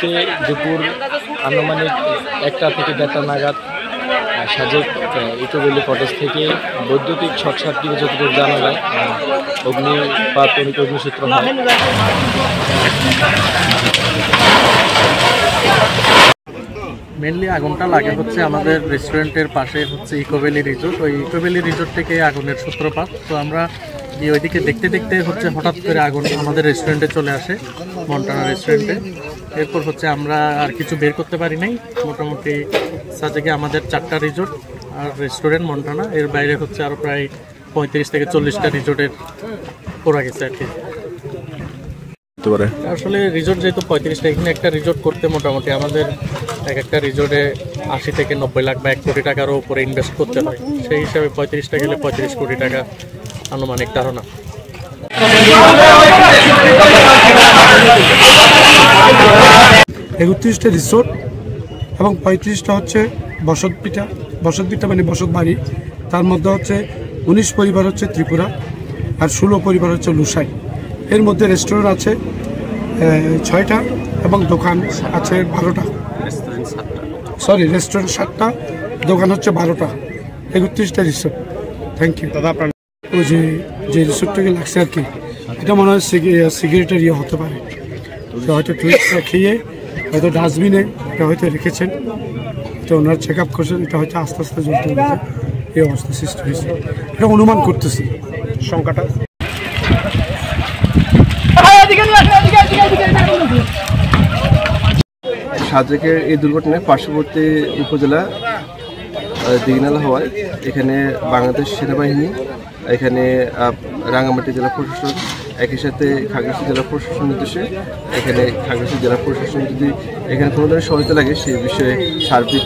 আজকে দুপুর আনুমানিক 1টা থেকে 1:30টা নাগাদ সাজেক ইকোভ্যালি কটেজ থেকে বৈদ্যুতিক শর্ট সার্কিটে যতটুকু জানা যায় অগ্নিপাত অগ্নিসূত্র হয়। মেনলি আগুনটা লাগে হচ্ছে আমাদের রেস্টুরেন্টের পাশে হচ্ছে ইকোভ্যালি রিসোর্ট। ওই ইকোভ্যালি রিসোর্ট থেকে আগুনের সূত্রপাত। তো আমরা ওইদিকে দেখতে দেখতে হচ্ছে হঠাৎ করে আগুন আমাদের রেস্টুরেন্টে চলে আসে, মন্টানা রেস্টুরেন্টে। এরপর হচ্ছে আমরা আর কিছু বের করতে পারি নাই। মোটামুটি সাজেকে আমাদের 4টা রিসোর্ট আর রেস্টুরেন্ট মন্টানা, এর বাইরে হচ্ছে আরও প্রায় 35 থেকে 40টা রিসোর্টের করা গেছে আর কি। আসলে রিসোর্ট যেহেতু 35টা, এখানে একটা রিসোর্ট করতে মোটামুটি আমাদের একটা রিসোর্টে 80 থেকে 90 লাখ বা 1 কোটি টাকারও উপরে ইনভেস্ট করতে হয়। সেই হিসাবে 35টা গেলে 35 কোটি টাকা আনুমানিক ধারণা। 31টা রিসোর্ট এবং 35টা হচ্ছে বসতভিটা মানে বসত বাড়ি। তার মধ্যে হচ্ছে 19 পরিবার হচ্ছে ত্রিপুরা আর 16 পরিবার হচ্ছে লুসাই। এর মধ্যে রেস্টুরেন্ট আছে 6টা এবং দোকান আছে 12টা। রেস্টুরেন্ট 7টা, দোকান হচ্ছে 12টা। 31টা রিসোর্ট। থ্যাংক ইউ দাদা। আপনার ওই যে রিসোর্টটাকে লাগছে আর কি, এটা মনে হয় সিগারেটের ইয়ে হতে পারে। হয়তো টুরিস্টরা খেয়ে হয়তো ডাস্টবিনে এটা হয়তো রেখেছেন, এটা ওনারা চেক আপ করছেন, এটা হয়তো আস্তে আস্তে জ্বলতে গেছে, এই অবস্থা সৃষ্টি হয়েছে। এটা অনুমান করতেছি সংখ্যাটা। সাজেকের এই দুর্ঘটনায় পার্শ্ববর্তী উপজেলা দিঘিনালা হওয়ায় এখানে বাংলাদেশ সেনাবাহিনী, এখানে রাঙ্গামাটি জেলা প্রশাসন, একই সাথে খাগড়াছড়ি জেলা প্রশাসন নির্দেশে এখানে খাগড়াছড়ি জেলা প্রশাসন যদি এখানে কোনো ধরনের সহায়তা লাগে সেই বিষয়ে সার্বিক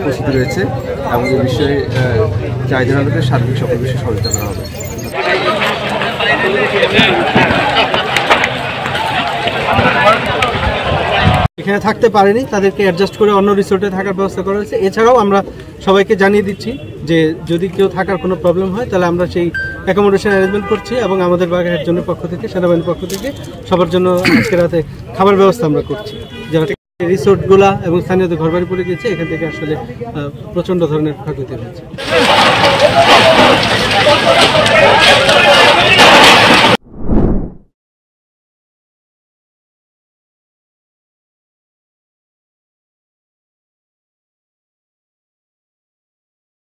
প্রস্তুতি রয়েছে এবং এই বিষয়ে চাহিদা হবে সার্বিক সকল বিষয়ে সহায়তা করা হবে। এখানে থাকতে পারেনি, তাদেরকে অ্যাডজাস্ট করে অন্য রিসোর্টে থাকার ব্যবস্থা করা হয়েছে। এছাড়াও আমরা সবাইকে জানিয়ে দিচ্ছি যে যদি কেউ থাকার কোনো প্রবলেম হয় তাহলে আমরা সেই অ্যাকোমোডেশন অ্যারেঞ্জমেন্ট করছি এবং আমাদের বাগেরহাট জোনের পক্ষ থেকে, সেনাবাহিনীর পক্ষ থেকে সবার জন্য আজকে রাতে খাবার ব্যবস্থা আমরা করছি। যারা রিসোর্টগুলা এবং স্থানীয়দের ঘরবাড়ি পড়ে গেছে, এখান থেকে আসলে প্রচণ্ড ধরনের ক্ষয়ক্ষতি হয়েছে।